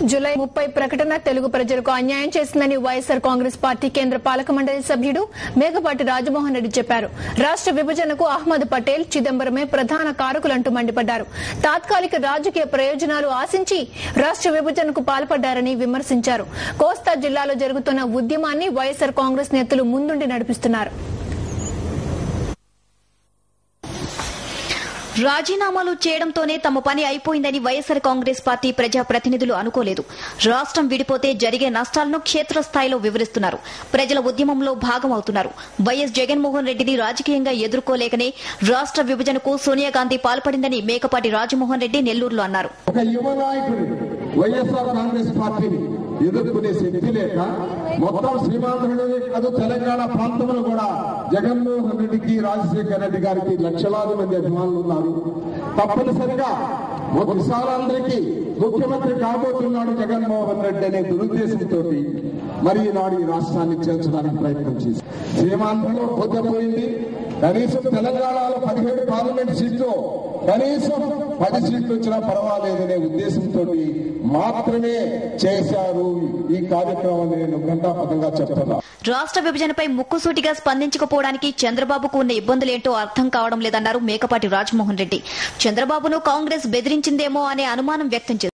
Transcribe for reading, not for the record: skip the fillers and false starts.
July 30 ప్రకటన తెలుగు ప్రజలకు అన్యాయం చేసిందని వైఎస్సార్ కాంగ్రెస్ పార్టీ కేంద్ర పాలక మండలి సభ్యుడు మేకపాటి రాజమోహన్ రెడ్డి చెప్పారు. రాష్ట్ర విభజనకు అహ్మద్ పటేల్, చిదంబరమే ప్రధాన కారకులంటూ మండిపడ్డారు. తాత్కాలిక రాజకీయ ప్రయోజనాలు ఆశించి రాష్ట్ర విభజనకు పాల్పడ్డారని విమర్శించారు. కోస్తా జిల్లాలో జరుగుతున్న ఉద్యమాన్ని వైఎస్సార్ కాంగ్రెస్ నేతలు ముందుండి నడిపిస్తున్నారు. రాజీనామాలు చేయడంతోనే తమ పని అయిపోయిందని వైఎస్సార్ కాంగ్రెస్ పార్టీ ప్రజాప్రతినిధులు అనుకోలేదు. రాష్ట్రం విడిపోతే జరిగే నష్టాలను క్షేత్రస్థాయిలో వివరిస్తున్నారు. ప్రజల ఉద్యమంలో భాగమవుతున్నారు. వైఎస్ జగన్మోహన్ రెడ్డిని రాజకీయంగా ఎదుర్కోలేకనే రాష్ట్ర విభజనకు సోనియా గాంధీ పాల్పడిందని మేకపాటి రాజమోహన్ రెడ్డి నెల్లూరులో అన్నారు. వైఎస్ఆర్ కాంగ్రెస్ పార్టీని ఎదుర్కొనే శక్తి లేక మొత్తం శ్రీమాంధ్రులనే కాదు తెలంగాణ ప్రాంతంలో కూడా జగన్మోహన్ రెడ్డికి, రాజశేఖర రెడ్డి గారికి లక్షలాది మంది అభిమానులు ఉన్నారు. తప్పనిసరిగా విశాలందరికీ ముఖ్యమంత్రి కాబోతున్నాడు జగన్మోహన్ రెడ్డి అనే దురుద్దేశంతో మరి ఈనాడు ఈ రాష్ట్రాన్ని చేర్చడానికి ప్రయత్నం చేసి సీమాంధ్రలో పోతపోయింది. కనీసం తెలంగాణలో 17 పార్లమెంట్ సీట్లు కనీసం 10 సీట్లు వచ్చినా పర్వాలేదనే ఉద్దేశంతో మాత్రమే చేశారు ఈ కార్యక్రమాన్ని. నేను ఘంటాపథంగా చెప్తున్నా. రాష్ట్ర విభజనపై ముక్కుసూటిగా స్పందించకపోవడానికి చంద్రబాబుకు ఉన్న ఇబ్బందులేంటో అర్థం కావడం లేదన్నారు మేకపాటి రాజమోహన్ రెడ్డి. చంద్రబాబును కాంగ్రెస్ బెదిరించిందేమో అనే అనుమానం వ్యక్తం చేశారు.